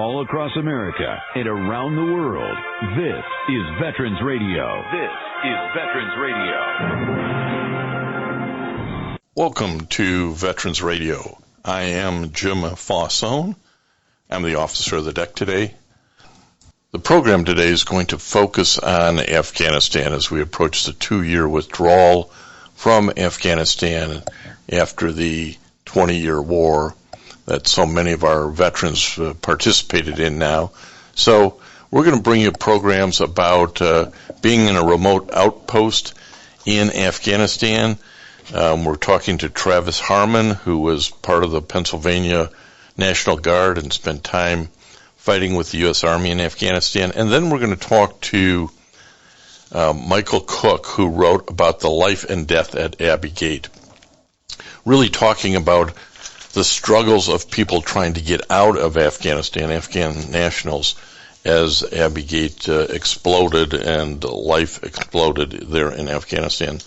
all across America and around the world. This is Veterans Radio. This is Veterans Radio. Welcome to Veterans Radio. I am Jim Faussone. I'm the officer of the deck today. The program today is going to focus on Afghanistan as we approach the 2-year withdrawal from Afghanistan after the 20-year war that so many of our veterans participated in now. So we're going to bring you programs about being in a remote outpost in Afghanistan. We're talking to Travis Harmon, who was part of the Pennsylvania National Guard and spent time fighting with the U.S. Army in Afghanistan. And then we're going to talk to Michael Cook, who wrote about the life and death at Abbey Gate, really talking about the struggles of people trying to get out of Afghanistan, Afghan nationals, as Abbey Gate exploded and life exploded there in Afghanistan.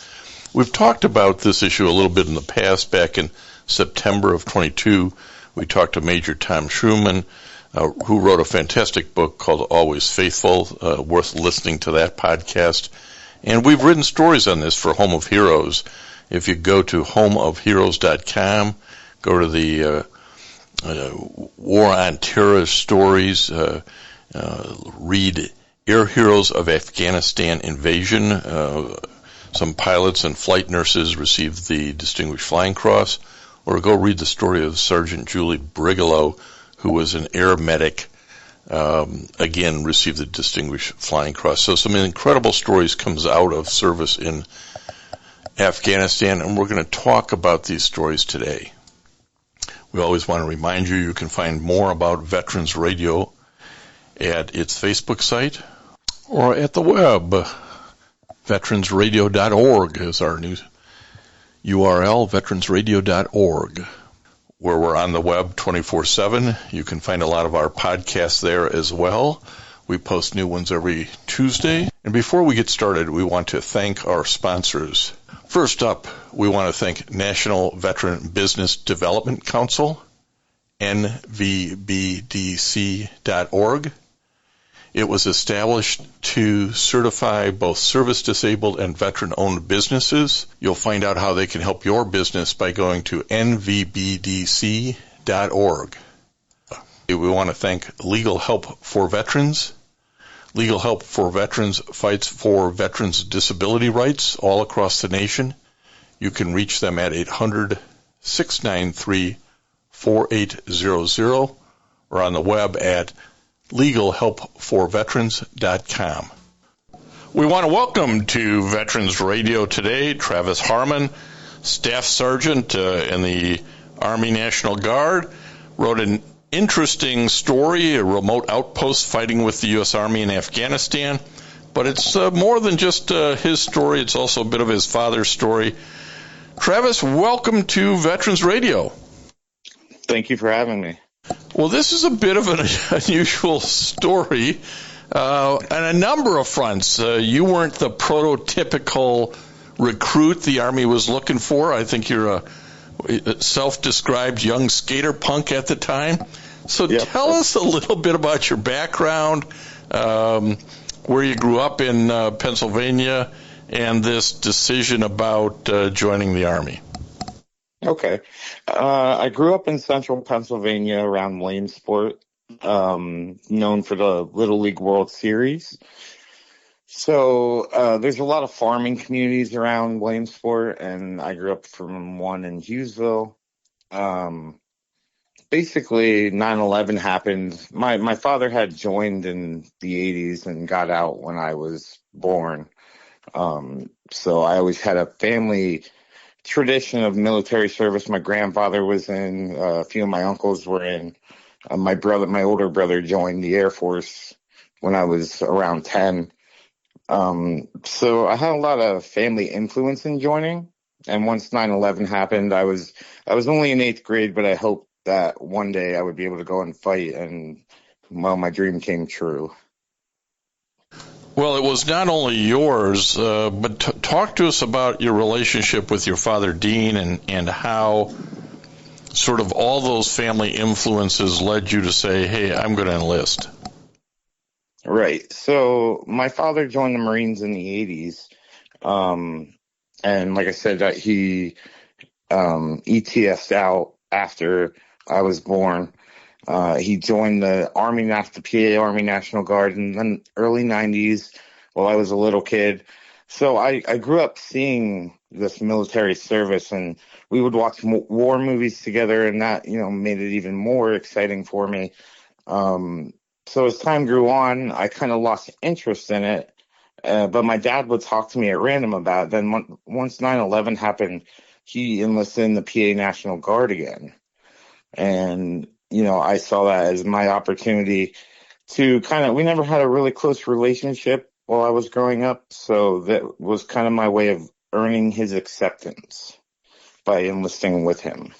We've talked about this issue a little bit in the past. Back in September of 22, we talked to Major Tom Schumann, who wrote a fantastic book called Always Faithful, worth listening to that podcast. And we've written stories on this for Home of Heroes. If you go to homeofheroes.com, go to the War on Terror stories, read Air Heroes of Afghanistan Invasion. Some pilots and flight nurses received the Distinguished Flying Cross. Or go read the story of Sergeant Julie Brigalow, who was an air medic, again received the Distinguished Flying Cross. So some incredible stories comes out of service in Afghanistan, and we're going to talk about these stories today. We always want to remind you, you can find more about Veterans Radio at its Facebook site or at the web. Veteransradio.org is our new URL, veteransradio.org, where we're on the web 24/7. You can find a lot of our podcasts there as well. We post new ones every Tuesday. And before we get started, we want to thank our sponsors. First up, we want to thank National Veteran Business Development Council, nvbdc.org. It was established to certify both service-disabled and veteran-owned businesses. You'll find out how they can help your business by going to nvbdc.org. We want to thank Legal Help for Veterans. Legal Help for Veterans fights for veterans' disability rights all across the nation. You can reach them at 800-693-4800 or on the web at legalhelpforveterans.com. We want to welcome to Veterans Radio today Travis Harmon, Staff Sergeant in the Army National Guard, wrote an interesting story, a remote outpost fighting with the U.S. Army in Afghanistan. But it's more than just his story. It's also a bit of his father's story. Travis, welcome to Veterans Radio. Thank you for having me. Well, this is a bit of an unusual story on a number of fronts. You weren't the prototypical recruit the Army was looking for. I think you're a self-described young skater punk at the time. So Yep. Tell us a little bit about your background, where you grew up in Pennsylvania, and this decision about joining the Army. Okay. I grew up in central Pennsylvania around Williamsport, known for the Little League World Series. So there's a lot of farming communities around Williamsport, and I grew up from one in Hughesville. Basically, 9/11 happened. My father had joined in the 80s and got out when I was born. So I always had a family tradition of military service. My grandfather was in, a few of my uncles were in. My older brother joined the Air Force when I was around 10. So I had a lot of family influence in joining. And once 9/11 happened, I was only in 8th grade, but I hoped that one day I would be able to go and fight. And well, my dream came true. Well, it was not only yours, but talk to us about your relationship with your father, Dean, and how sort of all those family influences led you to say, hey, I'm going to enlist? Right. So my father joined the Marines in the 80s. And like I said, that he ETS'd out after I was born. He joined the PA Army National Guard in the early 90s while I was a little kid. So I grew up seeing this military service, and we would watch war movies together, and that, made it even more exciting for me. So as time grew on, I kind of lost interest in it. But my dad would talk to me at random about it. Then once 9/11 happened, he enlisted in the PA National Guard again. And, I saw that as my opportunity to we never had a really close relationship while I was growing up. So that was kind of my way of earning his acceptance by enlisting with him.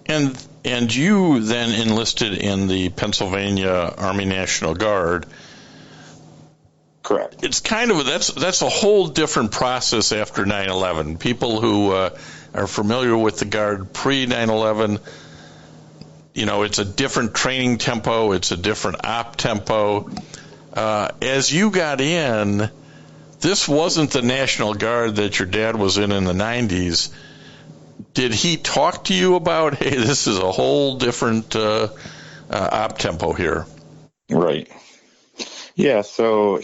And you then enlisted in the Pennsylvania Army National Guard. Correct. It's kind of that's a whole different process after 9/11. People who are familiar with the Guard pre 9/11, it's a different training tempo. It's a different op tempo. As you got in, this wasn't the National Guard that your dad was in the 90s. Did he talk to you about, hey, this is a whole different op tempo here? Right. Yeah, so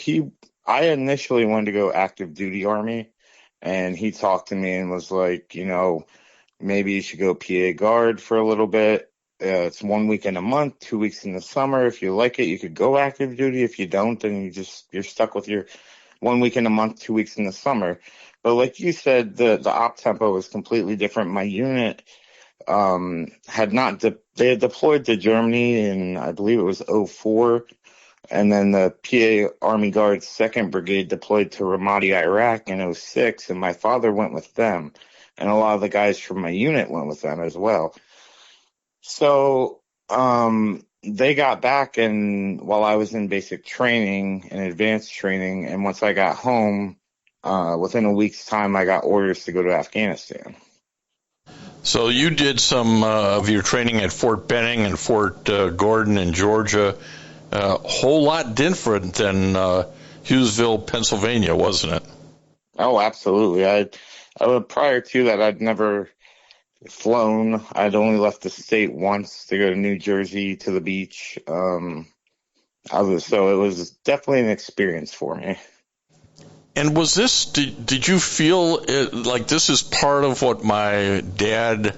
I initially wanted to go active duty Army, and he talked to me and was like, maybe you should go PA Guard for a little bit. It's 1 week in a month, 2 weeks in the summer. If you like it, you could go active duty. If you don't, then you're stuck with your 1 week in a month, 2 weeks in the summer. But like you said, the op tempo was completely different. My unit they had deployed to Germany in, I believe it was 2004. And then the PA Army Guard's 2nd Brigade deployed to Ramadi, Iraq in 2006, and my father went with them. And a lot of the guys from my unit went with them as well. So they got back, and while I was in basic training and advanced training, and once I got home, within a week's time, I got orders to go to Afghanistan. So you did some of your training at Fort Benning and Fort Gordon in Georgia. A whole lot different than Hughesville, Pennsylvania, wasn't it? Oh, absolutely. Prior to that, I'd never flown. I'd only left the state once to go to New Jersey to the beach. So it was definitely an experience for me. And was this, did you feel like this is part of what my dad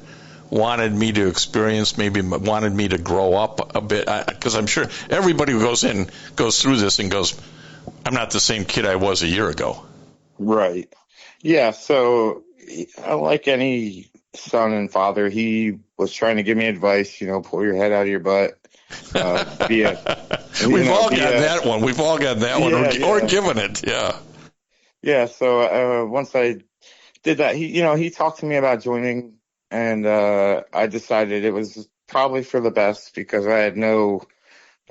wanted me to experience, maybe wanted me to grow up a bit? Because I'm sure everybody who goes through this and goes, I'm not the same kid I was a year ago. Right. Yeah, so like any son and father, he was trying to give me advice, pull your head out of your butt. We've all got that one. We've all got that one, or given it, yeah. Yeah, so once I did that, he talked to me about joining, and I decided it was probably for the best because I had no,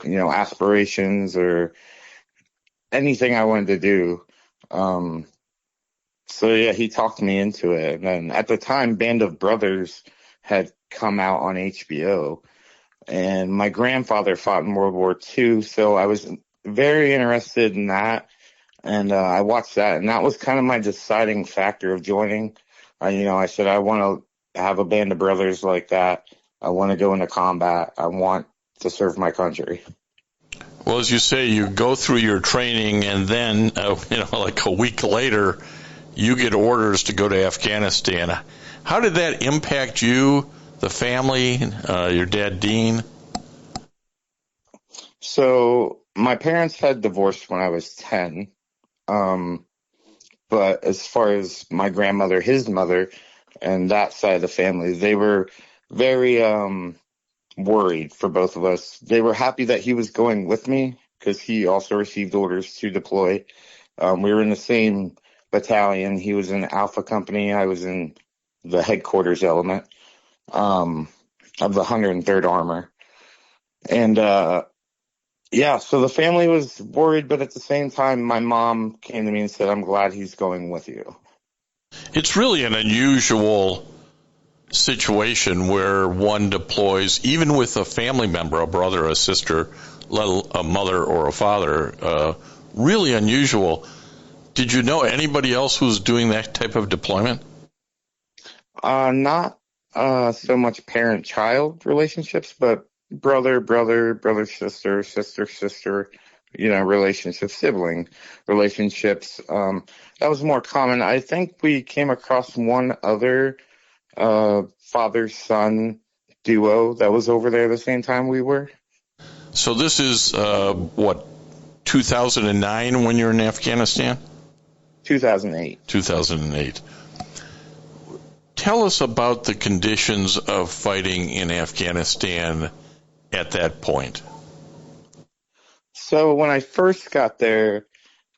aspirations or anything I wanted to do. So yeah, he talked me into it. And then at the time, Band of Brothers had come out on HBO, and my grandfather fought in World War II, so I was very interested in that. And I watched that, and that was kind of my deciding factor of joining. I said, I want to have a band of brothers like that. I want to go into combat. I want to serve my country. Well, as you say, you go through your training, and then, like a week later, you get orders to go to Afghanistan. How did that impact you, the family, your dad, Dean? So my parents had divorced when I was 10. But as far as my grandmother, his mother, and that side of the family, they were very worried for both of us. They were happy that he was going with me because he also received orders to deploy. We were in the same battalion. He was in Alpha Company. I was in the headquarters element of the 103rd Armor. And yeah, so the family was worried, but at the same time, my mom came to me and said, I'm glad he's going with you. It's really an unusual situation where one deploys, even with a family member, a brother, a sister, a mother or a father, really unusual. Did you know anybody else who's doing that type of deployment? Not so much parent-child relationships, but brother, sister, sister, relationships, sibling relationships. That was more common. I think we came across one other father-son duo that was over there the same time we were. So this is, 2009 when you're in Afghanistan? 2008. 2008. Tell us about the conditions of fighting in Afghanistan at that point. So when I first got there,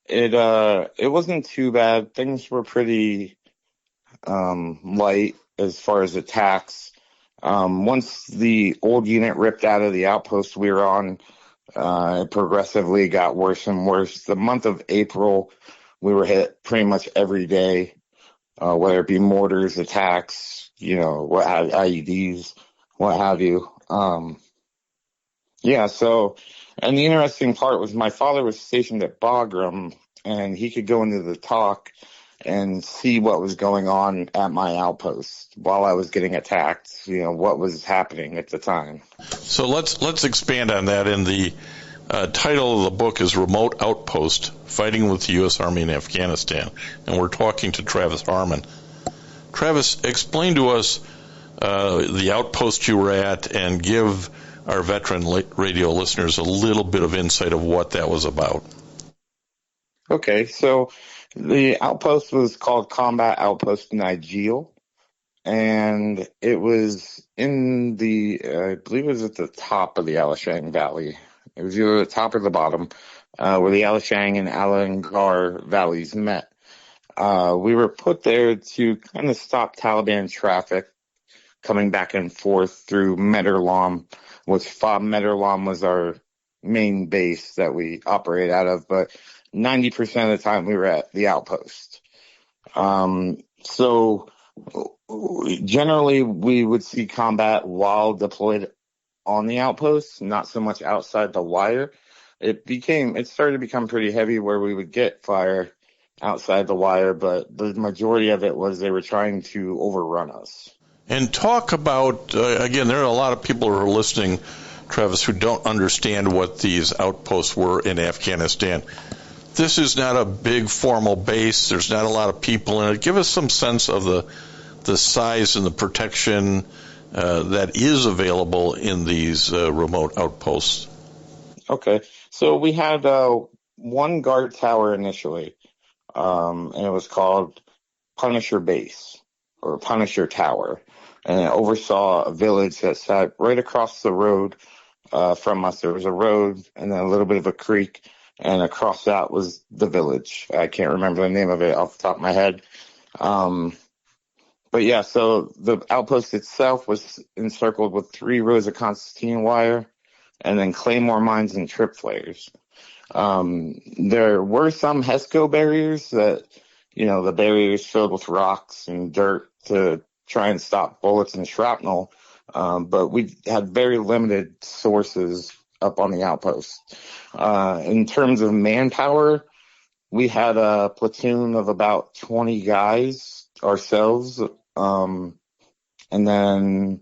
it wasn't too bad. Things were pretty light as far as attacks. Once the old unit ripped out of the outpost we were on, it progressively got worse and worse. The month of April, we were hit pretty much every day, whether it be mortars, attacks, IEDs, what have you. And the interesting part was my father was stationed at Bagram, and he could go into the talk and see what was going on at my outpost while I was getting attacked, what was happening at the time. So let's expand on that. And the title of the book is Remote Outpost, Fighting with the U.S. Army in Afghanistan. And we're talking to Travis Harmon. Travis, explain to us the outpost you were at and give our veteran radio listeners a little bit of insight of what that was about. Okay, so the outpost was called Combat Outpost Nigel, and it was in I believe it was at the top of the Alashang Valley. It was either the top or the bottom, where the Alashang and Alangar valleys met. We were put there to kind of stop Taliban traffic coming back and forth through Medarlam, which Fob Medarlam was our main base that we operate out of, but 90% of the time we were at the outpost. So generally we would see combat while deployed on the outpost, not so much outside the wire. It started to become pretty heavy where we would get fire outside the wire, but the majority of it was they were trying to overrun us. And talk about, again, there are a lot of people who are listening, Travis, who don't understand what these outposts were in Afghanistan. This is not a big formal base. There's not a lot of people in it. Give us some sense of the size and the protection that is available in these remote outposts. Okay. So we had one guard tower initially, and it was called Punisher Base or Punisher Tower. And it oversaw a village that sat right across the road from us. There was a road and then a little bit of a creek, and across that was the village. I can't remember the name of it off the top of my head. But yeah, so the outpost itself was encircled with 3 rows of concertina wire and then claymore mines and trip flares. There were some HESCO barriers that, the barriers filled with rocks and dirt to try and stop bullets and shrapnel. But we had very limited sources up on the outpost. In terms of manpower, we had a platoon of about 20 guys ourselves. And then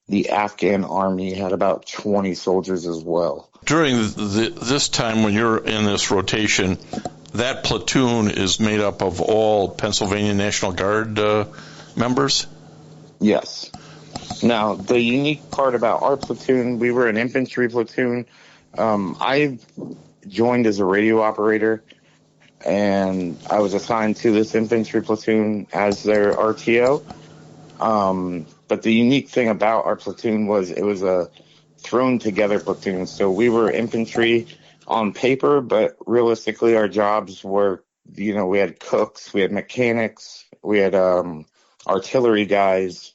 the Afghan army had about 20 soldiers as well. During this time when you're in this rotation, that platoon is made up of all Pennsylvania National Guard members? Yes. Now, the unique part about our platoon, we were an infantry platoon. I joined as a radio operator, and I was assigned to this infantry platoon as their RTO. But the unique thing about our platoon was it was a thrown together platoon. So we were infantry on paper, but realistically our jobs were, we had cooks, we had mechanics, we had artillery guys,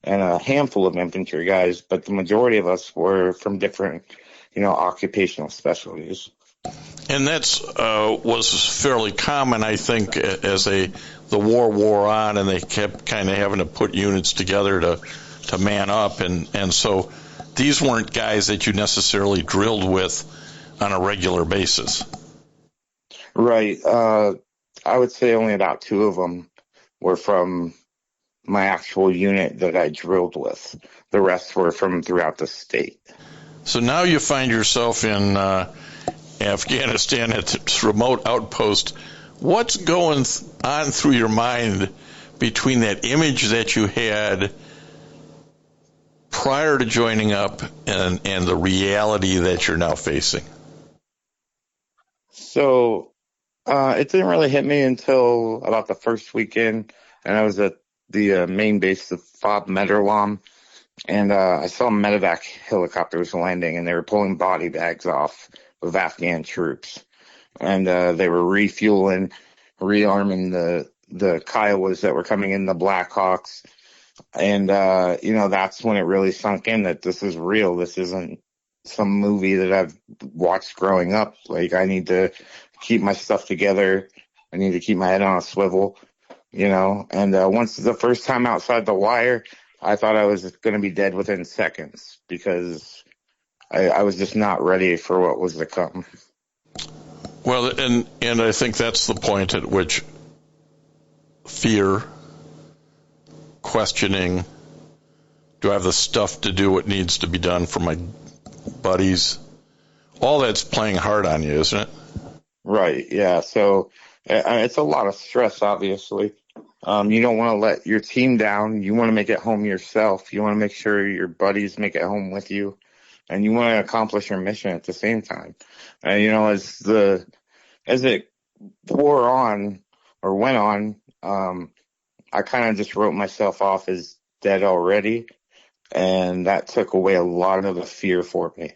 and a handful of infantry guys, but the majority of us were from different, occupational specialties. And that's was fairly common, I think, as the the war wore on, and they kept kind of having to put units together to man up, and so these weren't guys that you necessarily drilled with on a regular basis. Right. I would say only about 2 of them were from my actual unit that I drilled with. The rest were from throughout the state. So now you find yourself in Afghanistan at this remote outpost. What's going on through your mind between that image that you had prior to joining up and the reality that you're now facing? So it didn't really hit me until about the first weekend, and I was at the main base of FOB Medterlam, and I saw medevac helicopters landing, and they were pulling body bags off of Afghan troops, and they were refueling, rearming the Kiowas that were coming in, the Blackhawks. And, that's when it really sunk in that this is real. This isn't some movie that I've watched growing up. Like, I need to keep my stuff together. I need to keep my head on a swivel, And once the first time outside the wire, I thought I was going to be dead within seconds because I was just not ready for what was to come. Well, and I think that's the point at which fear, questioning, do I have the stuff to do what needs to be done for my buddies? All that's playing hard on you, isn't it? Right, yeah. So it's a lot of stress, obviously. You don't want to let your team down. You want to make it home yourself. You want to make sure your buddies make it home with you. And you want to accomplish your mission at the same time. And, as it wore on or went on, I kind of just wrote myself off as dead already. And that took away a lot of the fear for me.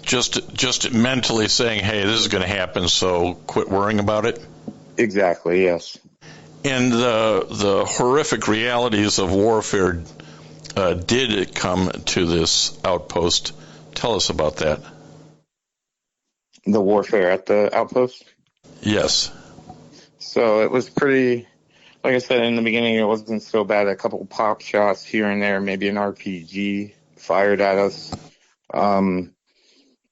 Just mentally saying, hey, this is going to happen, so quit worrying about it? Exactly, yes. And the horrific realities of warfare did come to this outpost. Tell us about that. The warfare at the outpost? Yes. So it was pretty, like I said in the beginning, it wasn't so bad. A couple pop shots here and there, maybe an RPG fired at us.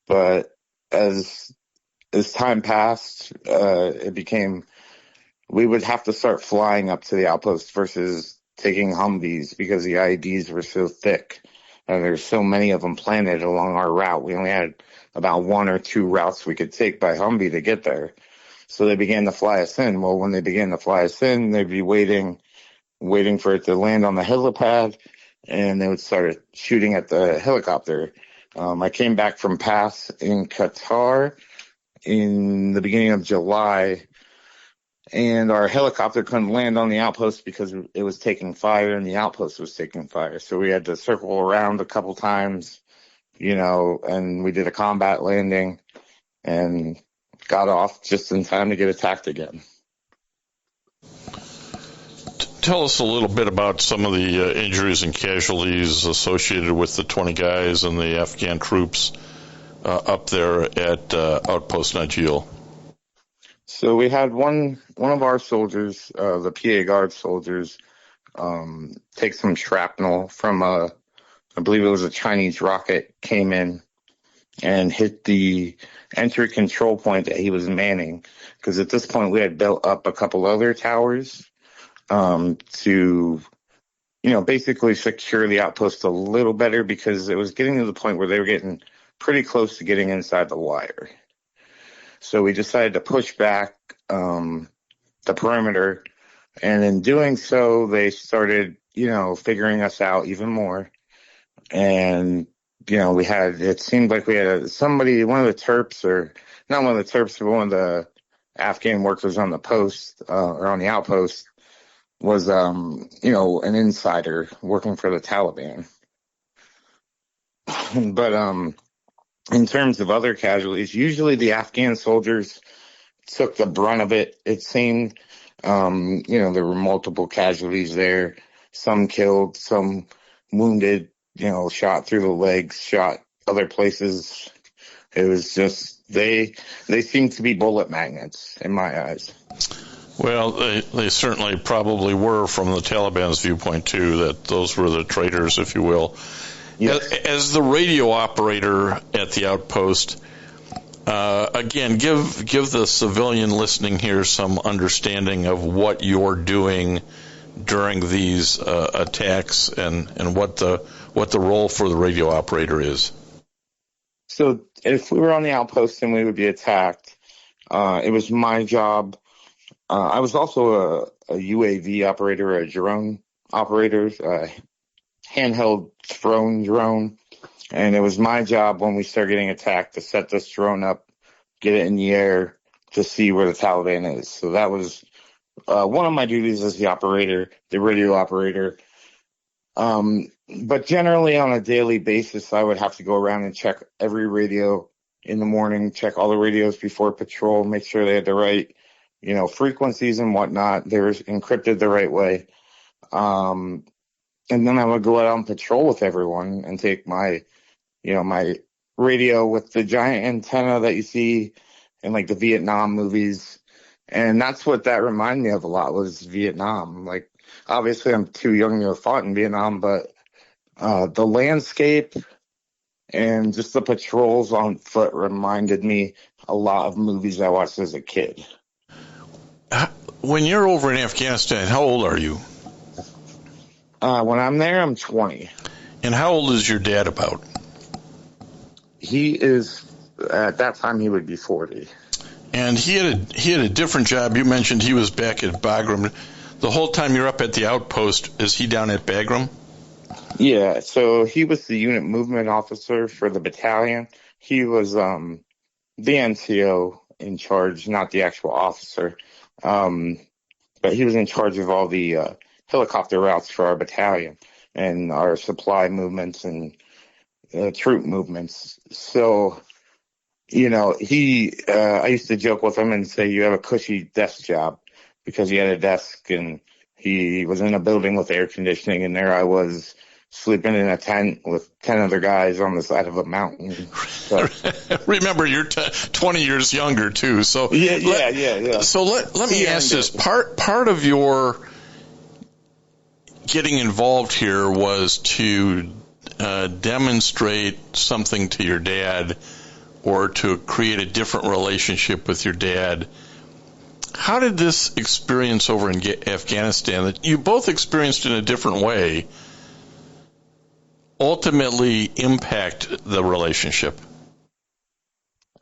But as time passed, it became, we would have to start flying up to the outpost versus taking Humvees because the IEDs were so thick. And there's so many of them planted along our route. We only had about 1 or 2 routes we could take by Humvee to get there. So they began to fly us in. Well, when they began to fly us in, they'd be waiting for it to land on the helipad, and they would start shooting at the helicopter. I came back from PASS in Qatar in the beginning of July, and our helicopter couldn't land on the outpost because it was taking fire and the outpost was taking fire. So we had to circle around a couple times, and we did a combat landing and got off just in time to get attacked again. Tell us a little bit about some of the injuries and casualties associated with the 20 guys and the Afghan troops up there at Outpost Najil. So we had one of our soldiers, the PA Guard soldiers, take some shrapnel from I believe it was a Chinese rocket, came in and hit the entry control point that he was manning. Because at this point we had built up a couple other towers to, basically secure the outpost a little better because it was getting to the point where they were getting pretty close to getting inside the wire. So we decided to push back the perimeter, and in doing so, they started, figuring us out even more. And, it seemed like we had somebody, one of the Terps, or not one of the Terps, but one of the Afghan workers on the post, or on the outpost, was, an insider working for the Taliban. But, in terms of other casualties, usually the Afghan soldiers took the brunt of it. It seemed, there were multiple casualties there, some killed, some wounded, shot through the legs, shot other places. It was just, they seemed to be bullet magnets in my eyes. Well, they certainly probably were from the Taliban's viewpoint, too, that those were the traitors, if you will. Yes. As the radio operator at the outpost, again, give the civilian listening here some understanding of what you're doing during these attacks and what the role for the radio operator is. So if we were on the outpost and we would be attacked, it was my job. I was also a UAV operator, a drone operator, a handheld drone. And it was my job when we started getting attacked to set this drone up, get it in the air to see where the Taliban is. So that was one of my duties as the operator, the radio operator. But generally on a daily basis, I would have to go around and check every radio in the morning, check all the radios before patrol, make sure they had the right, frequencies and whatnot. They were encrypted the right way. And then I would go out on patrol with everyone and take my radio with the giant antenna that you see in like the Vietnam movies. And that's what that reminded me of a lot, was Vietnam. Like, obviously I'm too young to have fought in Vietnam, but the landscape and just the patrols on foot reminded me a lot of movies I watched as a kid. When you're over in Afghanistan, how old are you? When I'm there, I'm 20. And how old is your dad about? He is, at that time, he would be 40. And he had a different job. You mentioned he was back at Bagram. The whole time you're up at the outpost, is he down at Bagram? Yeah, so he was the unit movement officer for the battalion. He was the NCO in charge, not the actual officer. But he was in charge of all the helicopter routes for our battalion and our supply movements and troop movements. So, I used to joke with him and say, you have a cushy desk job, because he had a desk and he was in a building with air conditioning, and there I was sleeping in a tent with 10 other guys on the side of a mountain. So, remember, you're 20 years younger too. So yeah. So let me ask this. Part of your getting involved here was to demonstrate something to your dad, or to create a different relationship with your dad. How did this experience over in Afghanistan, that you both experienced in a different way, ultimately impact the relationship?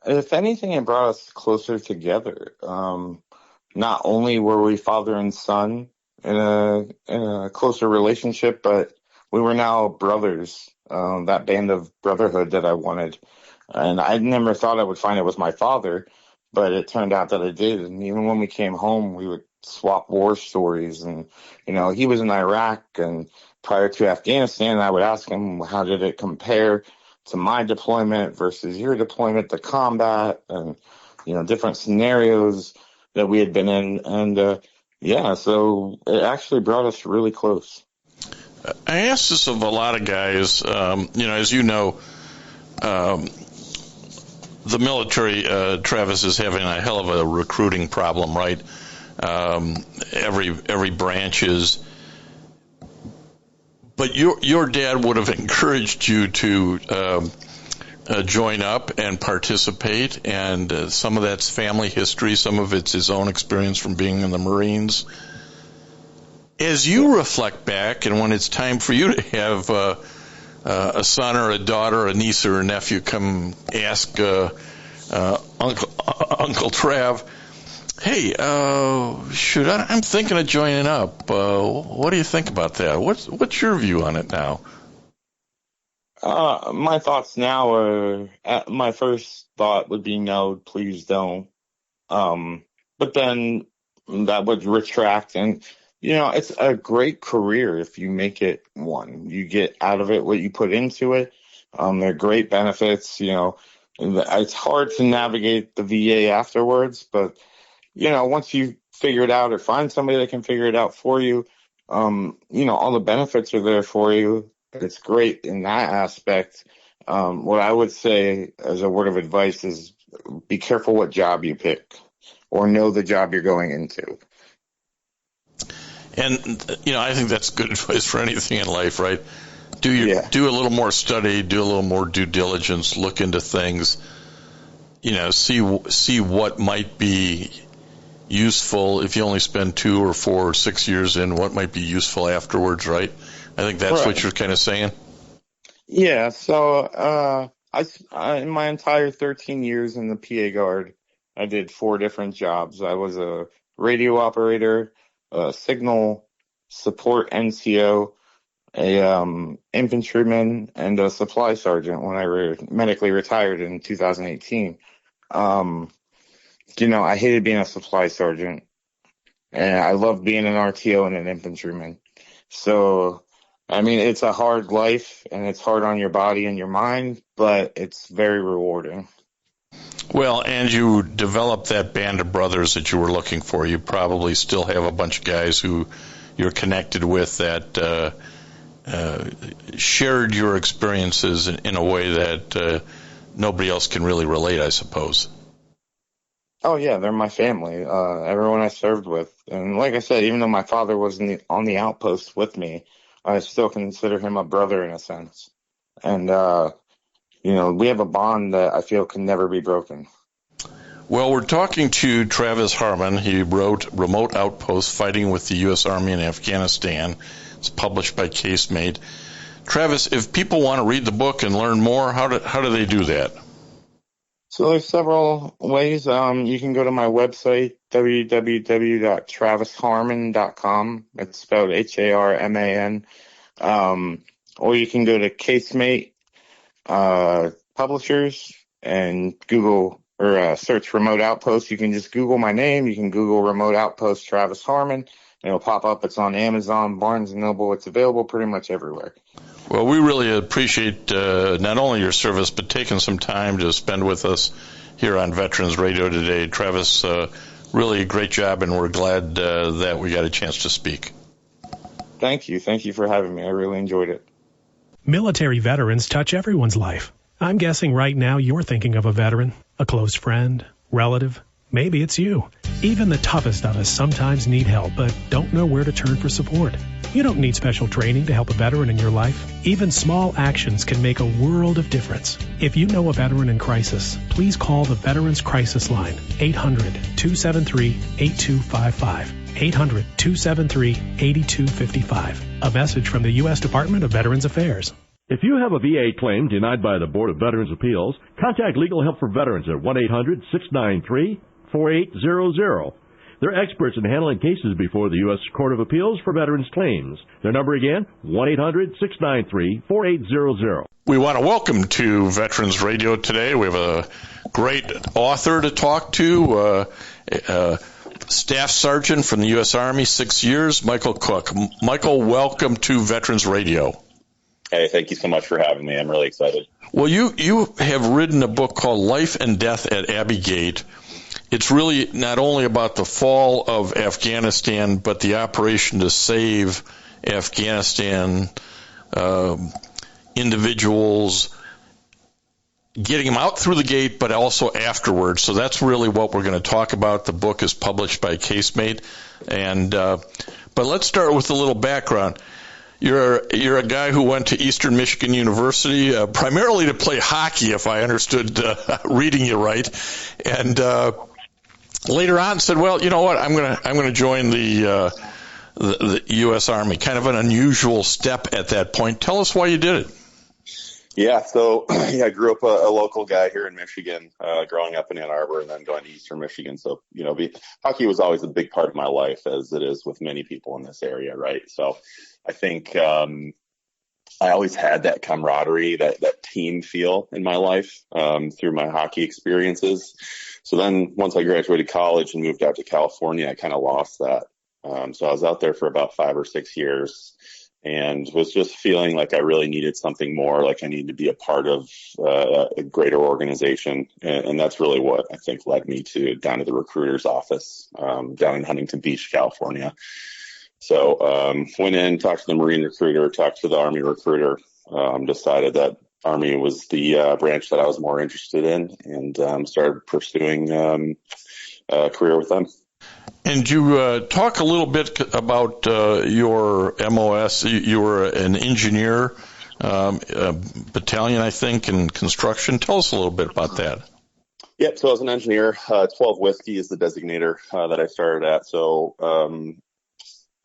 If anything, it brought us closer together. Not only were we father and son in a closer relationship, but we were now brothers, that band of brotherhood that I wanted. And I never thought I would find it was my father, but it turned out that I did. And even when we came home, we would swap war stories. And, he was in Iraq, and prior to Afghanistan, I would ask him, how did it compare to my deployment versus your deployment, the combat, and, different scenarios that we had been in. And, so it actually brought us really close. I asked this of a lot of guys. As you know, the military, Travis, is having a hell of a recruiting problem, right? Every branch is. But your dad would have encouraged you to join up and participate, and some of that's family history, some of it's his own experience from being in the Marines. As you reflect back, and when it's time for you to have a son or a daughter, a niece or a nephew come ask Uncle Trav, hey, I'm thinking of joining up. What do you think about that? What's your view on it now? My thoughts now are, my first thought would be no, please don't. But then that would retract, and it's a great career if you make it one. You get out of it what you put into it. There are great benefits. It's hard to navigate the VA afterwards, but once you figure it out or find somebody that can figure it out for you, all the benefits are there for you. It's great in that aspect. What I would say as a word of advice is be careful what job you pick, or know the job you're going into. And, I think that's good advice for anything in life, right? Do a little more study, do a little more due diligence, look into things, see what might be useful if you only spend 2 or 4 or 6 years in, what might be useful afterwards, right? I think that's what you're kind of saying. Yeah, so I in my entire 13 years in the PA Guard, I did 4 different jobs. I was a radio operator, a signal support NCO, a infantryman, and a supply sergeant when I medically retired in 2018. I hated being a supply sergeant, and I loved being an RTO and an infantryman. So, I mean, it's a hard life, and it's hard on your body and your mind, but it's very rewarding. Well, and you developed that band of brothers that you were looking for. You probably still have a bunch of guys who you're connected with that shared your experiences in a way that nobody else can really relate, I suppose. Oh, yeah, they're my family, everyone I served with. And like I said, even though my father was on the outpost with me, I still consider him a brother in a sense. And, we have a bond that I feel can never be broken. Well, we're talking to Travis Harmon. He wrote Remote Outpost, Fighting with the U.S. Army in Afghanistan. It's published by Casemate. Travis, if people want to read the book and learn more, how do they do that? So there's several ways. You can go to my website, www.travisharman.com. It's spelled Harman. Or you can go to Casemate Publishers and Google or search Remote Outpost. You can just Google my name. You can Google Remote Outpost Travis Harmon. It'll pop up. It's on Amazon, Barnes & Noble. It's available pretty much everywhere. Well, we really appreciate not only your service, but taking some time to spend with us here on Veterans Radio today. Travis, really a great job, and we're glad that we got a chance to speak. Thank you. Thank you for having me. I really enjoyed it. Military veterans touch everyone's life. I'm guessing right now you're thinking of a veteran, a close friend, relative. Maybe it's you. Even the toughest of us sometimes need help, but don't know where to turn for support. You don't need special training to help a veteran in your life. Even small actions can make a world of difference. If you know a veteran in crisis, please call the Veterans Crisis Line, 800-273-8255. 800-273-8255. A message from the U.S. Department of Veterans Affairs. If you have a VA claim denied by the Board of Veterans' Appeals, contact Legal Help for Veterans at 1-800-693-4800. They're experts in handling cases before the U.S. Court of Appeals for Veterans Claims. Their number again, 1-800-693-4800. We want to welcome to Veterans Radio today. We have a great author to talk to, Staff Sergeant from the U.S. Army, 6 years, Michael Cook. Michael, welcome to Veterans Radio. Hey, thank you so much for having me. I'm really excited. Well, you have written a book called Life and Death at Abbey Gate. It's really not only about the fall of Afghanistan, but the operation to save Afghanistan, individuals, getting them out through the gate, but also afterwards. So that's really what we're going to talk about. The book is published by Casemate. But let's start with a little background. You're a guy who went to Eastern Michigan University primarily to play hockey, if I understood reading you right, and later on said, "Well, you know what? I'm gonna join the U.S. Army." Kind of an unusual step at that point. Tell us why you did it. Yeah, so I grew up a local guy here in Michigan, growing up in Ann Arbor and then going to Eastern Michigan. So, hockey was always a big part of my life, as it is with many people in this area, right? So I think I always had that camaraderie, that team feel in my life through my hockey experiences. So then once I graduated college and moved out to California, I kind of lost that. So I was out there for about 5 or 6 years and was just feeling like I really needed something more, like I needed to be a part of a greater organization. And that's really what I think led me down to the recruiter's office down in Huntington Beach, California. So went in, talked to the Marine recruiter, talked to the Army recruiter, decided that Army was the branch that I was more interested in, and started pursuing a career with them. And you talk a little bit about your MOS. You were an engineer, battalion, I think, in construction. Tell us a little bit about that. Yep. So I was an engineer. 12 Whiskey is the designator that I started at. So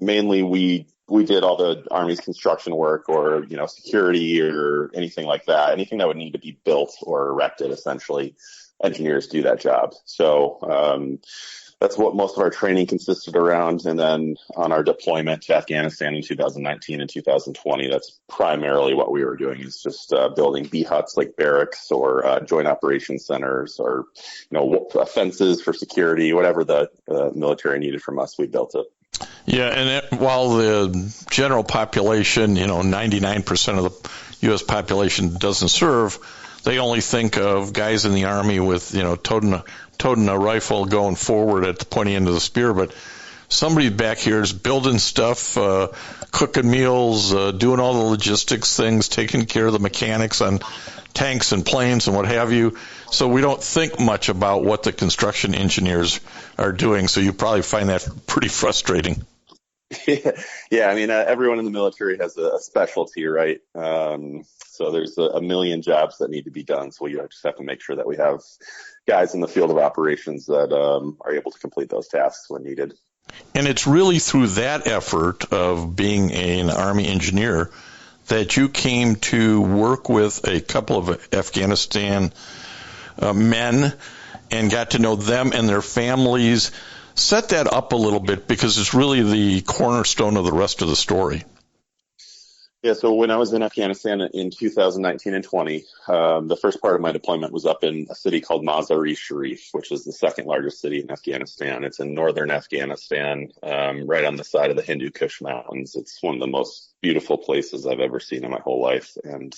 mainly we did all the Army's construction work, or security or anything like that. Anything that would need to be built or erected, essentially, engineers do that job. So that's what most of our training consisted around. And then on our deployment to Afghanistan in 2019 and 2020, that's primarily what we were doing, is just building B huts like barracks or joint operations centers, or, fences for security, whatever the military needed from us, we built it. Yeah, and while the general population, 99% of the U.S. population doesn't serve, they only think of guys in the Army with, toting a rifle going forward at the pointy end of the spear. But somebody back here is building stuff, cooking meals, doing all the logistics things, taking care of the mechanics on tanks and planes and what have you. So we don't think much about what the construction engineers are doing. So you probably find that pretty frustrating. Yeah, I mean, everyone in the military has a specialty, right? So there's a million jobs that need to be done. So we just have to make sure that we have guys in the field of operations that are able to complete those tasks when needed. And it's really through that effort of being an Army engineer that you came to work with a couple of Afghanistan men and got to know them and their families. Set that up a little bit, because it's really the cornerstone of the rest of the story. Yeah, so when I was in Afghanistan in 2019 and 20, the first part of my deployment was up in a city called Mazar-e-Sharif, which is the second largest city in Afghanistan. It's in northern Afghanistan, right on the side of the Hindu Kush Mountains. It's one of the most beautiful places I've ever seen in my whole life. And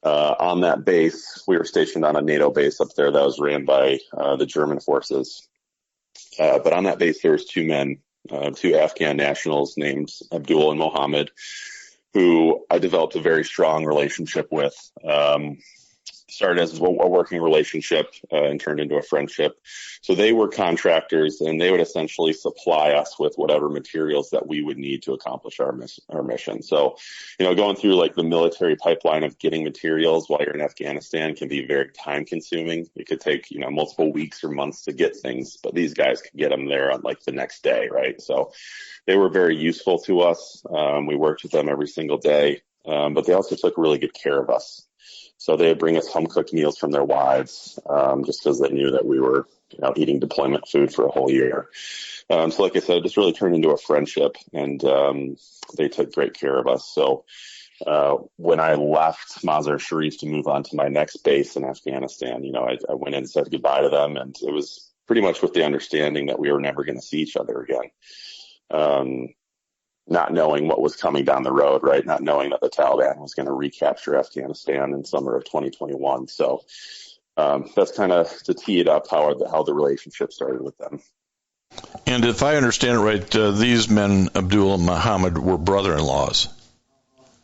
on that base, we were stationed on a NATO base up there that was ran by the German forces. But on that base, there was two men, two Afghan nationals named Abdul and Mohammed, who I developed a very strong relationship with. Started as a working relationship and turned into a friendship. So they were contractors, and they would essentially supply us with whatever materials that we would need to accomplish our mission. So, going through like the military pipeline of getting materials while you're in Afghanistan can be very time consuming. It could take, multiple weeks or months to get things, but these guys could get them there on like the next day, right? So they were very useful to us. We worked with them every single day, but they also took really good care of us. So they would bring us home-cooked meals from their wives, just because they knew that we were, eating deployment food for a whole year. So like I said, it just really turned into a friendship, and they took great care of us. So when I left Mazar-Sharif to move on to my next base in Afghanistan, I went in and said goodbye to them, and it was pretty much with the understanding that we were never going to see each other again. Not knowing what was coming down the road, right? Not knowing that the Taliban was going to recapture Afghanistan in summer of 2021. So that's kind of to tee it up how the relationship started with them. And if I understand it right, these men, Abdul and Muhammad, were brother-in-laws.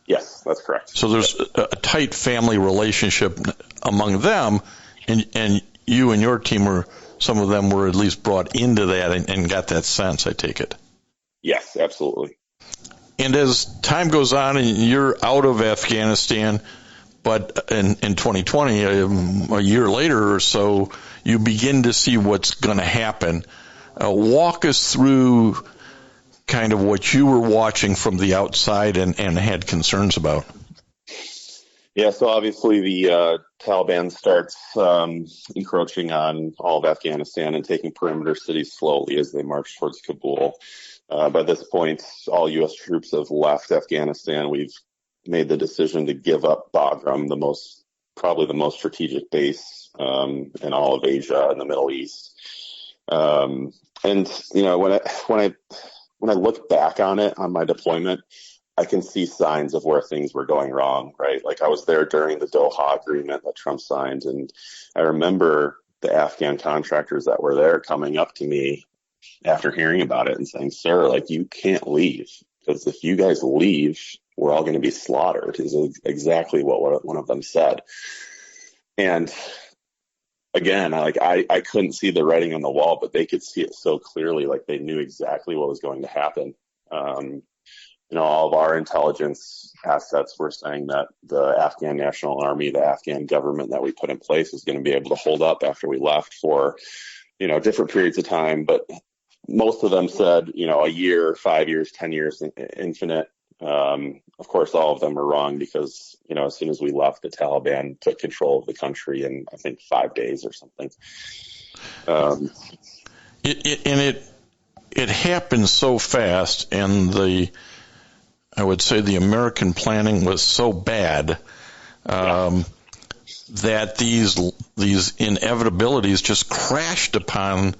Yes, that's correct. So there's a tight family relationship among them, and you and your team some of them were at least brought into that and got that sense, I take it. Yes, absolutely. And as time goes on and you're out of Afghanistan, but in 2020, a year later or so, you begin to see what's going to happen. Walk us through kind of what you were watching from the outside and had concerns about. Yeah, so obviously the Taliban starts encroaching on all of Afghanistan and taking perimeter cities slowly as they march towards Kabul. By this point, all U.S. troops have left Afghanistan. We've made the decision to give up Bagram, probably the most strategic base in all of Asia and the Middle East. And when I look back on it, on my deployment, I can see signs of where things were going wrong, right? Like I was there during the Doha agreement that Trump signed, and I remember the Afghan contractors that were there coming up to me after hearing about it and saying, "Sir, like you can't leave, because if you guys leave, we're all going to be slaughtered," is exactly what one of them said. And again, I couldn't see the writing on the wall, but they could see it so clearly. Like they knew exactly what was going to happen. All of our intelligence assets were saying that the Afghan National Army, the Afghan government that we put in place, is going to be able to hold up after we left for, different periods of time. But most of them said, a year, 5 years, 10 years, infinite. Of course, all of them are wrong because, as soon as we left, the Taliban took control of the country in, I think, 5 days or something. It happened so fast, and I would say the American planning was so bad that these inevitabilities just crashed upon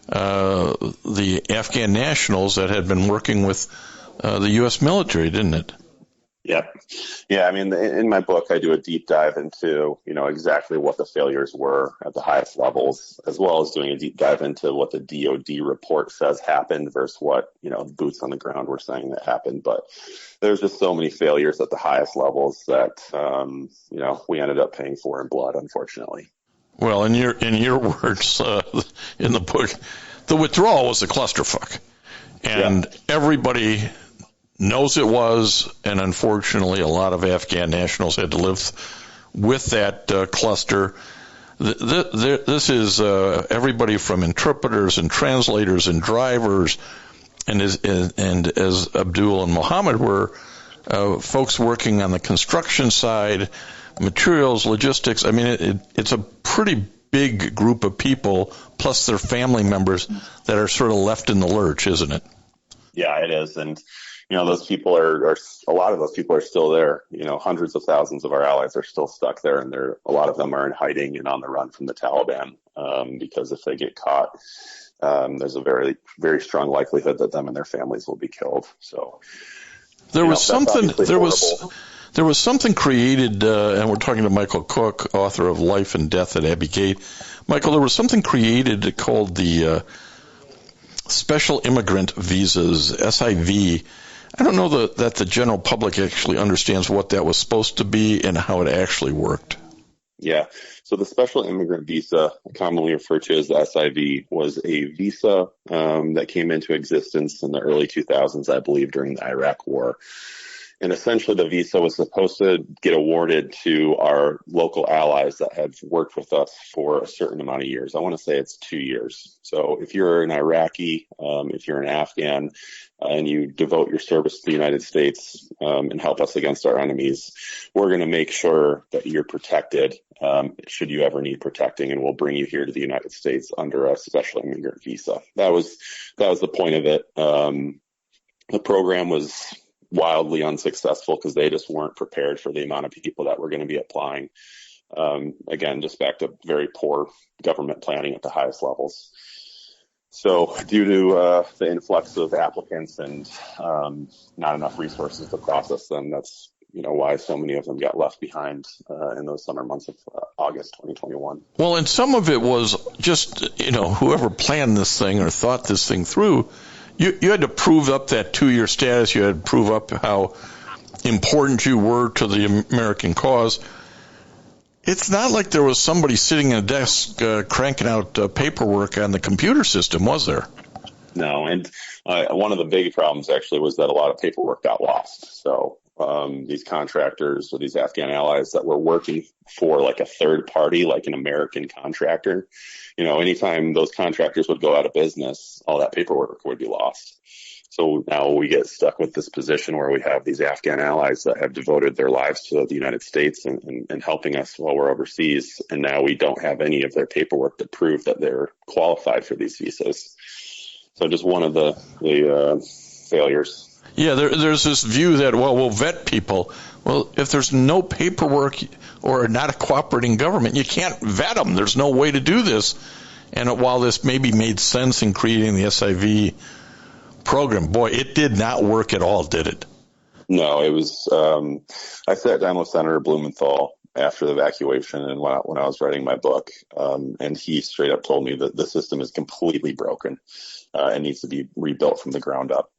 the Afghan nationals that had been working with the U.S. military, didn't it? Yep. Yeah, I mean, in my book, I do a deep dive into, exactly what the failures were at the highest levels, as well as doing a deep dive into what the DOD report says happened versus what, boots on the ground were saying that happened. But there's just so many failures at the highest levels that, we ended up paying for in blood, unfortunately. Well, in your words in the book, the withdrawal was a clusterfuck, and everybody knows it was, and unfortunately a lot of Afghan nationals had to live with that cluster. This is everybody from interpreters and translators and drivers, and as Abdul and Mohammed were, folks working on the construction side, materials, logistics. I mean, it's a pretty big group of people, plus their family members that are sort of left in the lurch, isn't it? Yeah, it is. And those people are a lot of those people are still there. Hundreds of thousands of our allies are still stuck there, and a lot of them are in hiding and on the run from the Taliban, because if they get caught, there's a very, very strong likelihood that them and their families will be killed. So there was something created, and we're talking to Michael Cook, author of Life and Death at Abbey Gate. Michael, there was something created called the Special Immigrant Visas, SIV. I don't know that the general public actually understands what that was supposed to be and how it actually worked. Yeah. So the Special Immigrant Visa, commonly referred to as the SIV, was a visa that came into existence in the early 2000s, I believe, during the Iraq War. And essentially the visa was supposed to get awarded to our local allies that had worked with us for a certain amount of years. I want to say it's 2 years. So if you're an Iraqi, if you're an Afghan, and you devote your service to the United States and help us against our enemies, we're going to make sure that you're protected should you ever need protecting, and we'll bring you here to the United States under a special immigrant visa. That was the point of it. The program was wildly unsuccessful because they just weren't prepared for the amount of people that were going to be applying. Again, just back to very poor government planning at the highest levels. So due to the influx of applicants and not enough resources to process them, that's why so many of them got left behind in those summer months of August 2021. Well, and some of it was just, whoever planned this thing or thought this thing through, you had to prove up that 2-year status. You had to prove up how important you were to the American cause. It's not like there was somebody sitting at a desk cranking out paperwork on the computer system, was there? No, and one of the big problems actually was that a lot of paperwork got lost. So these contractors or these Afghan allies that were working for like a third party, like an American contractor, anytime those contractors would go out of business, all that paperwork would be lost. So now we get stuck with this position where we have these Afghan allies that have devoted their lives to the United States and helping us while we're overseas. And now we don't have any of their paperwork to prove that they're qualified for these visas. So just one of the failures. Yeah, there's this view that, we'll vet people. Well, if there's no paperwork or not a cooperating government, you can't vet them. There's no way to do this. And while this maybe made sense in creating the SIV program, boy, it did not work at all, did it? No, it was. I sat down with Senator Blumenthal after the evacuation and when I was writing my book, and he straight up told me that the system is completely broken and needs to be rebuilt from the ground up.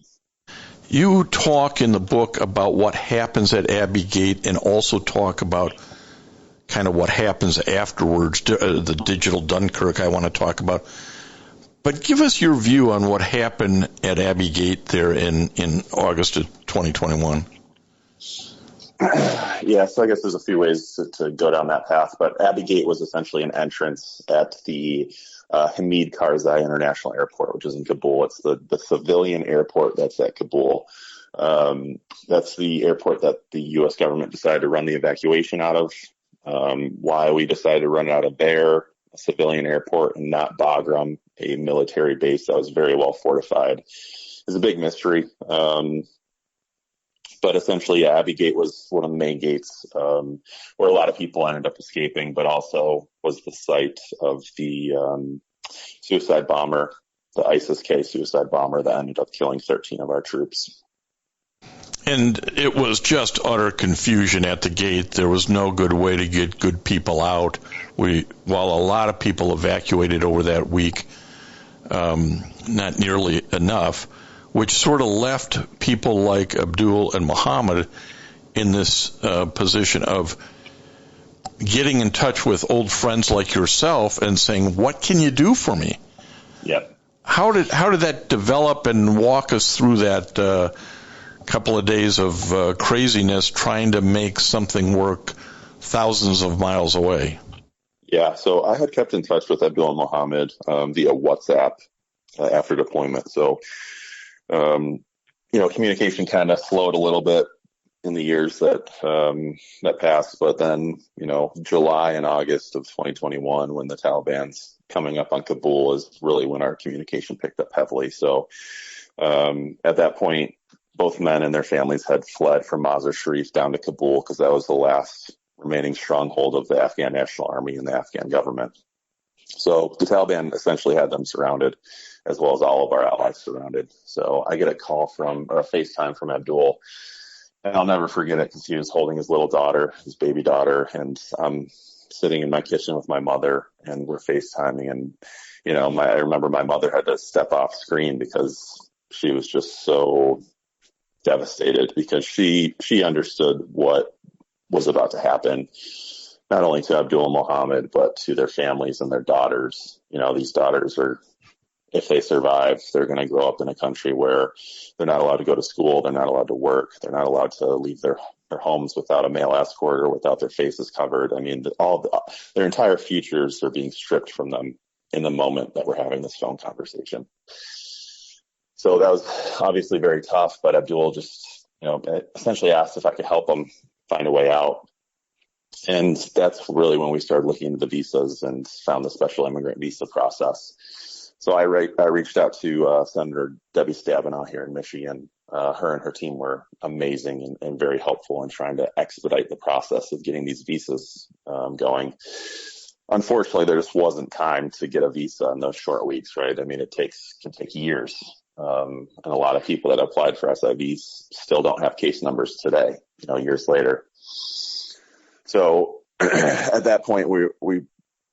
You talk in the book about what happens at Abbey Gate and also talk about kind of what happens afterwards, the digital Dunkirk I want to talk about. But give us your view on what happened at Abbey Gate there in August of 2021. Yeah, so I guess there's a few ways to go down that path, but Abbey Gate was essentially an entrance at the Hamid Karzai International Airport, which is in Kabul. It's the civilian airport that's at Kabul. That's the airport that the U.S. government decided to run the evacuation out of. Why we decided to run it out of there, a civilian airport, and not Bagram, a military base that was very well fortified, is a big mystery. But essentially, Abbey Gate was one of the main gates where a lot of people ended up escaping, but also was the site of the suicide bomber, the ISIS-K suicide bomber that ended up killing 13 of our troops. And it was just utter confusion at the gate. There was no good way to get good people out. While a lot of people evacuated over that week, not nearly enough, which sort of left people like Abdul and Muhammad in this position of getting in touch with old friends like yourself and saying, what can you do for me? Yep. How did that develop, and walk us through that couple of days of craziness trying to make something work thousands of miles away? Yeah, so I had kept in touch with Abdul and Muhammad via WhatsApp after deployment. So, communication kind of slowed a little bit in the years that passed. But then, July and August of 2021, when the Taliban's coming up on Kabul, is really when our communication picked up heavily. So at that point, both men and their families had fled from Mazar Sharif down to Kabul because that was the last remaining stronghold of the Afghan National Army and the Afghan government. So the Taliban essentially had them surrounded, as well as all of our allies surrounded. So I get a FaceTime from Abdul, and I'll never forget it because he was holding his little daughter, his baby daughter, and I'm sitting in my kitchen with my mother, and we're FaceTiming. And, I remember my mother had to step off screen because she was just so devastated, because she understood what was about to happen, not only to Abdul and Muhammad, but to their families and their daughters. These daughters are, if they survive, they're going to grow up in a country where they're not allowed to go to school, they're not allowed to work, they're not allowed to leave their homes without a male escort or without their faces covered. I mean, their entire futures are being stripped from them in the moment that we're having this phone conversation. So that was obviously very tough, but Abdul just, essentially asked if I could help him find a way out. And that's really when we started looking into the visas and found the special immigrant visa process. So I reached out to Senator Debbie Stabenow here in Michigan. Her and her team were amazing and very helpful in trying to expedite the process of getting these visas going. Unfortunately, there just wasn't time to get a visa in those short weeks, right? I mean, can take years. And a lot of people that applied for SIVs still don't have case numbers today, years later. So at that point, we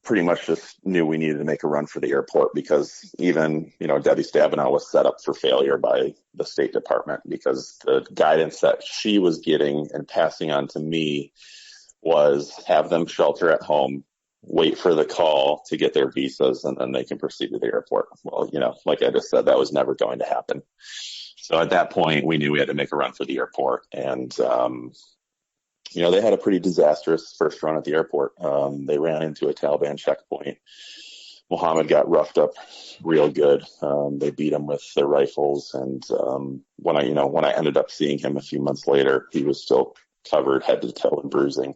pretty much just knew we needed to make a run for the airport, because even, Debbie Stabenow was set up for failure by the State Department, because the guidance that she was getting and passing on to me was have them shelter at home, wait for the call to get their visas, and then they can proceed to the airport. Well, like I just said, that was never going to happen. So at that point, we knew we had to make a run for the airport. And, they had a pretty disastrous first run at the airport. They ran into a Taliban checkpoint. Muhammad got roughed up real good. They beat him with their rifles. And when I ended up seeing him a few months later, he was still covered head to toe in bruising.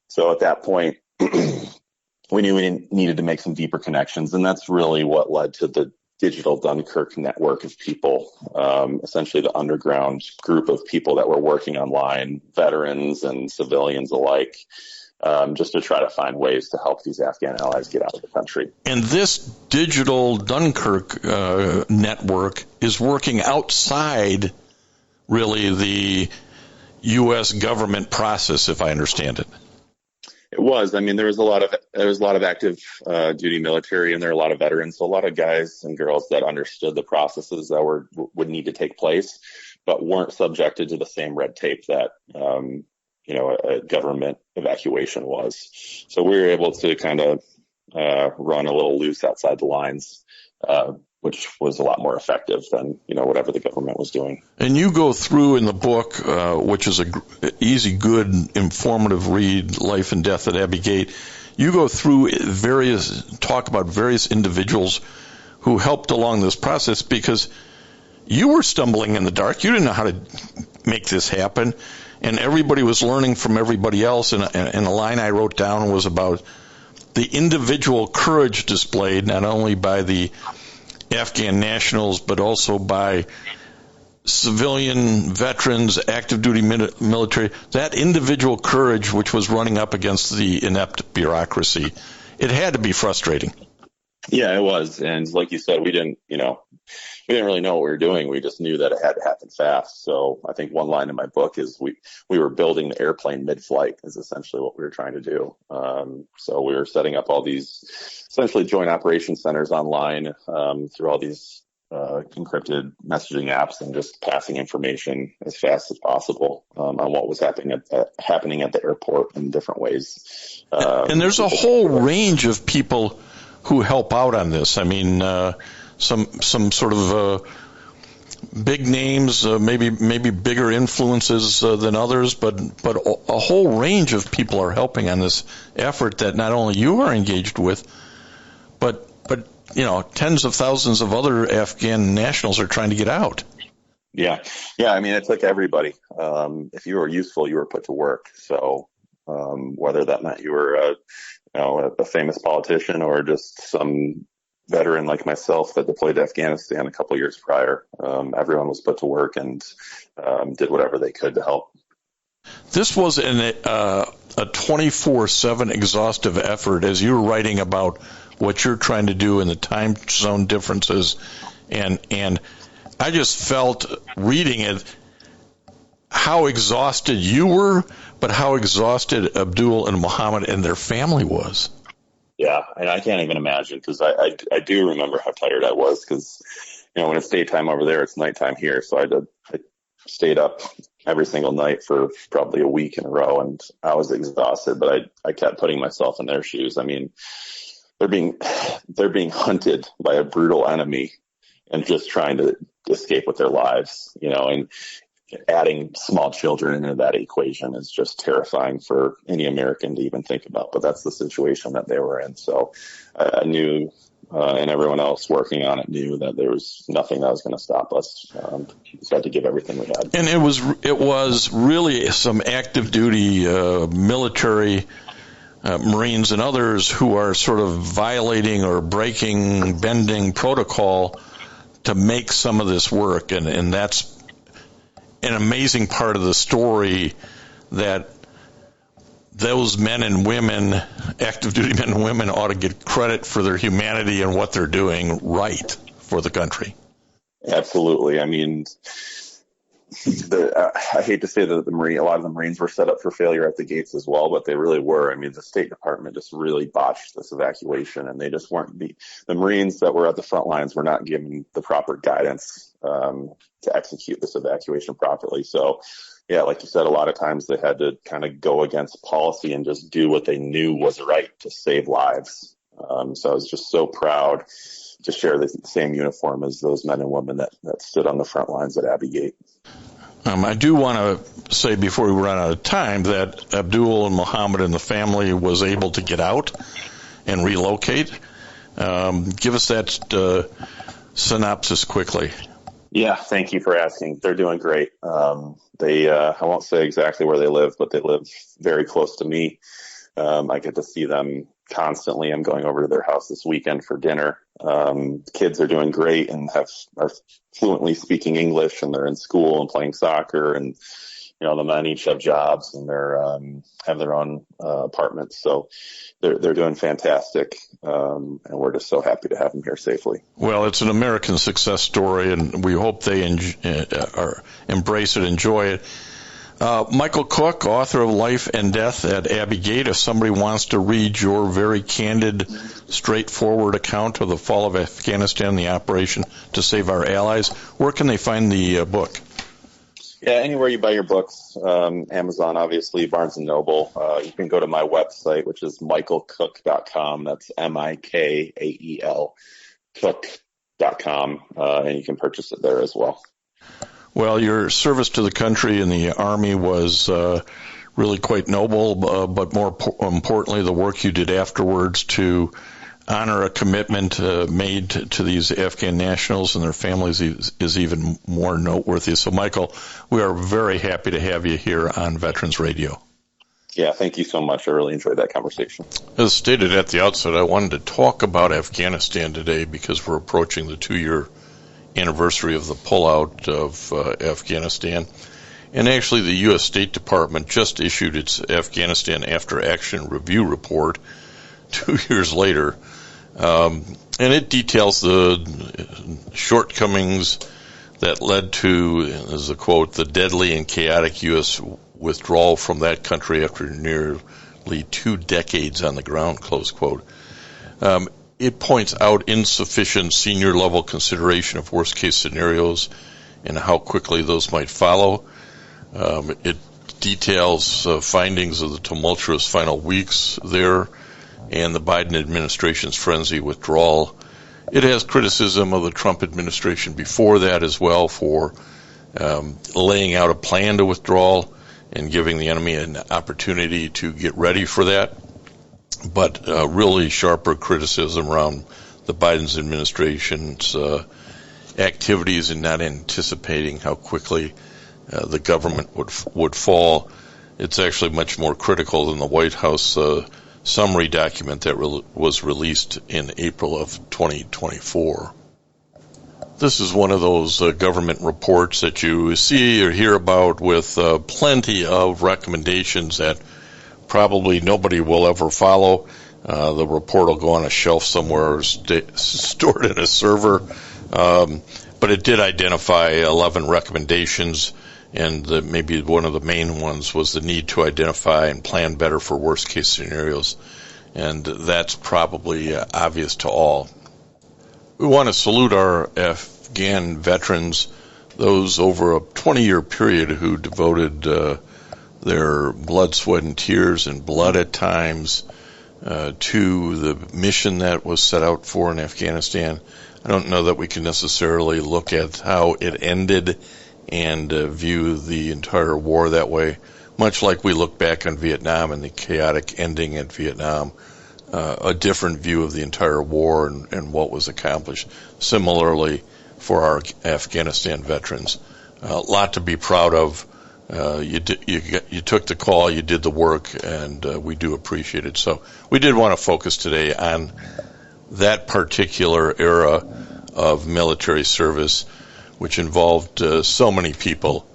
So at that point, we knew we needed to make some deeper connections, and that's really what led to the digital Dunkirk network of people, essentially the underground group of people that were working online, veterans and civilians alike, just to try to find ways to help these Afghan allies get out of the country. And this digital Dunkirk network is working outside, really, the U.S. government process, if I understand it. It was. I mean, there was a lot of active duty military, and there are a lot of veterans. So a lot of guys and girls that understood the processes that would need to take place, but weren't subjected to the same red tape that a government evacuation was. So we were able to kind of run a little loose outside the lines, which was a lot more effective than, whatever the government was doing. And you go through in the book, which is a easy, good, informative read, Life and Death at Abbey Gate. You go through talk about various individuals who helped along this process, because you were stumbling in the dark. You didn't know how to make this happen, and everybody was learning from everybody else. And a line I wrote down was about the individual courage displayed not only by the Afghan nationals, but also by civilian veterans, active duty military. That individual courage, which was running up against the inept bureaucracy, it had to be frustrating. Yeah, it was. And like you said, we didn't really know what we were doing. We just knew that it had to happen fast. So I think one line in my book is we were building the airplane mid-flight is essentially what we were trying to do. So we were setting up all these essentially joint operation centers online through all these encrypted messaging apps, and just passing information as fast as possible on what was happening at the airport in different ways. And there's a whole range of people who help out on this. I mean, some sort of big names, maybe bigger influences than others, but a whole range of people are helping on this effort that not only you are engaged with, but tens of thousands of other Afghan nationals are trying to get out. Yeah. I mean, it took everybody. If you were useful, you were put to work. So whether that meant you were a famous politician or just some veteran like myself that deployed to Afghanistan a couple years prior, everyone was put to work and did whatever they could to help. This was a 24/7 exhaustive effort, as you were writing about what you're trying to do and the time zone differences, and I just felt reading it how exhausted you were, but how exhausted Abdul and Muhammad and their family was. Yeah, and I can't even imagine, because I do remember how tired I was, because when it's daytime over there, it's nighttime here. So I stayed up every single night for probably a week in a row, and I was exhausted, but I kept putting myself in their shoes. I mean, they're being hunted by a brutal enemy and just trying to escape with their lives, and adding small children into that equation is just terrifying for any American to even think about. But that's the situation that they were in. So I knew, and everyone else working on it knew, that there was nothing that was going to stop us. We just had to give everything we had. And it was really some active duty military Marines and others who are sort of violating or bending protocol to make some of this work. And that's an amazing part of the story, that those men and women, active duty men and women, ought to get credit for their humanity and what they're doing right for the country. Absolutely. I mean, I hate to say that a lot of the Marines were set up for failure at the gates as well, but they really were. I mean, the State Department just really botched this evacuation, and they just weren't the Marines that were at the front lines were not given the proper guidance to execute this evacuation properly. So, yeah, like you said, a lot of times they had to kind of go against policy and just do what they knew was right to save lives. So I was just so proud to share the same uniform as those men and women that stood on the front lines at Abbey Gate. I do want to say before we run out of time that Abdul and Muhammad and the family was able to get out and relocate. Give us that synopsis quickly. Yeah, thank you for asking. They're doing great. They I won't say exactly where they live, but they live very close to me. I get to see them constantly. I'm going over to their house this weekend for dinner. Kids are doing great and are fluently speaking English, and they're in school and playing soccer, and the men each have jobs, and they're have their own apartments. So they're doing fantastic, and we're just so happy to have them here safely. Well, it's an American success story, and we hope they embrace it, enjoy it. Michael Cook, author of Life and Death at Abbey Gate. If somebody wants to read your very candid, straightforward account of the fall of Afghanistan, the operation to save our allies, where can they find the book? Yeah, anywhere you buy your books, Amazon, obviously, Barnes & Noble. You can go to my website, which is michaelcook.com. That's MIKAEL cook.com, and you can purchase it there as well. Well, your service to the country in the Army was really quite noble, but more importantly, the work you did afterwards to honor a commitment made to these Afghan nationals and their families is even more noteworthy. So, Michael, we are very happy to have you here on Veterans Radio. Yeah, thank you so much. I really enjoyed that conversation. As stated at the outset, I wanted to talk about Afghanistan today because we're approaching the 2-year anniversary of the pullout of Afghanistan. And actually, the U.S. State Department just issued its Afghanistan After Action Review Report 2 years later. And it details the shortcomings that led to, as a quote, the deadly and chaotic U.S. withdrawal from that country after nearly 2 decades on the ground, close quote. It points out insufficient senior-level consideration of worst-case scenarios and how quickly those might follow. It details findings of the tumultuous final weeks there and the Biden administration's frenzy withdrawal. It has criticism of the Trump administration before that as well for laying out a plan to withdrawal and giving the enemy an opportunity to get ready for that. But really sharper criticism around the Biden administration's activities and not anticipating how quickly the government would fall. It's actually much more critical than the White House summary document that was released in April of 2024. This is one of those government reports that you see or hear about with plenty of recommendations that probably nobody will ever follow. The report will go on a shelf somewhere or stored in a server. But it did identify 11 recommendations, and maybe one of the main ones was the need to identify and plan better for worst-case scenarios. And that's probably obvious to all. We want to salute our Afghan veterans, those over a 20-year period who devoted their blood, sweat, and tears, and blood at times, to the mission that was set out for in Afghanistan. I don't know that we can necessarily look at how it ended and view the entire war that way, much like we look back on Vietnam and the chaotic ending at Vietnam, a different view of the entire war and what was accomplished. Similarly, for our Afghanistan veterans, a lot to be proud of. You took the call, you did the work, and we do appreciate it. So we did want to focus today on that particular era of military service, which involved so many people.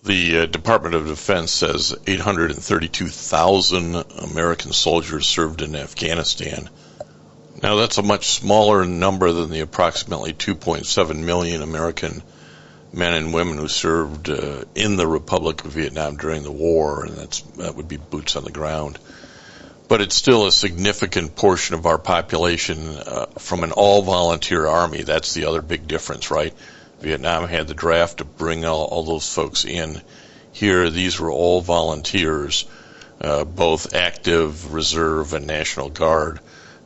The Department of Defense says 832,000 American soldiers served in Afghanistan. Now, that's a much smaller number than the approximately 2.7 million American men and women who served in the Republic of Vietnam during the war, and that would be boots on the ground. But it's still a significant portion of our population from an all-volunteer army. That's the other big difference, right? Vietnam had the draft to bring all those folks in. Here, these were all volunteers, both active, reserve, and National Guard,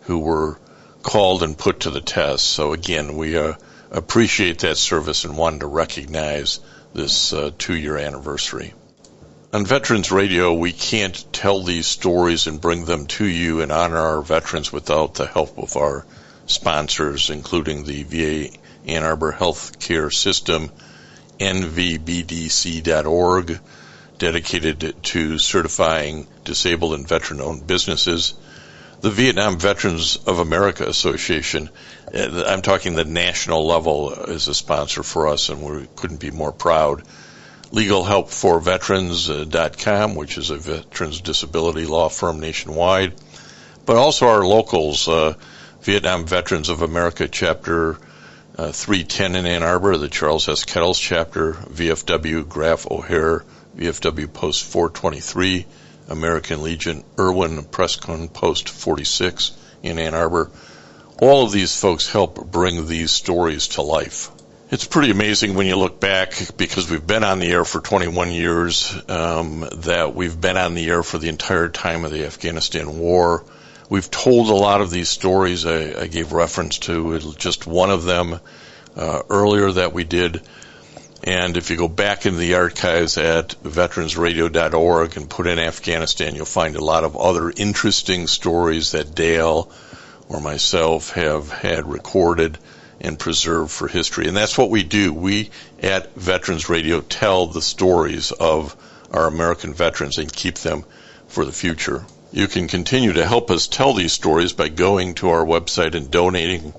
who were called and put to the test. So again, we appreciate that service and wanted to recognize this 2-year anniversary. On Veterans Radio, we can't tell these stories and bring them to you and honor our veterans without the help of our sponsors, including the VA Ann Arbor Health Care System, nvbdc.org, dedicated to certifying disabled and veteran-owned businesses. The Vietnam Veterans of America Association, I'm talking the national level, is a sponsor for us, and we couldn't be more proud. LegalHelpForVeterans.com, which is a veterans disability law firm nationwide, but also our locals, Vietnam Veterans of America Chapter 310 in Ann Arbor, the Charles S. Kettles Chapter, VFW Graf O'Hare, VFW Post 423, American Legion Irwin Prescon Post 46 in Ann Arbor. All of these folks help bring these stories to life. It's pretty amazing when you look back, because we've been on the air for 21 years, that we've been on the air for the entire time of the Afghanistan war. We've told a lot of these stories. I gave reference to just one of them earlier that we did. And if you go back into the archives at veteransradio.org and put in Afghanistan, you'll find a lot of other interesting stories that Dale or myself have had recorded and preserved for history. And that's what we do. We at Veterans Radio tell the stories of our American veterans and keep them for the future. You can continue to help us tell these stories by going to our website and donating.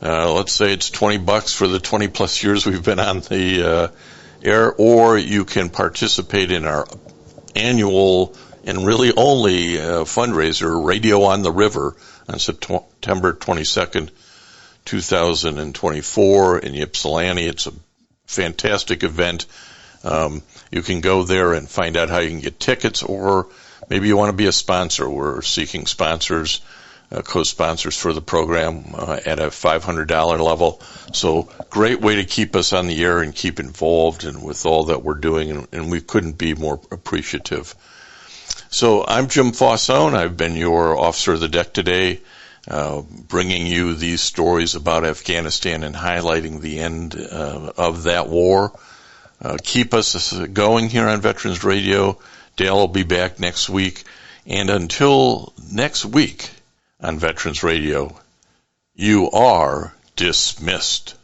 Let's say it's $20 for the 20 plus years we've been on the air, or you can participate in our annual and really only fundraiser, Radio on the River, on September 22nd, 2024 in Ypsilanti. It's a fantastic event. You can go there and find out how you can get tickets, or maybe you want to be a sponsor. We're seeking sponsors, co-sponsors for the program at a $500 level. So great way to keep us on the air and keep involved and with all that we're doing, and we couldn't be more appreciative. So I'm Jim Faussone. I've been your officer of the deck today, bringing you these stories about Afghanistan and highlighting the end of that war. Keep us going here on Veterans Radio. Dale will be back next week. And until next week on Veterans Radio, you are dismissed.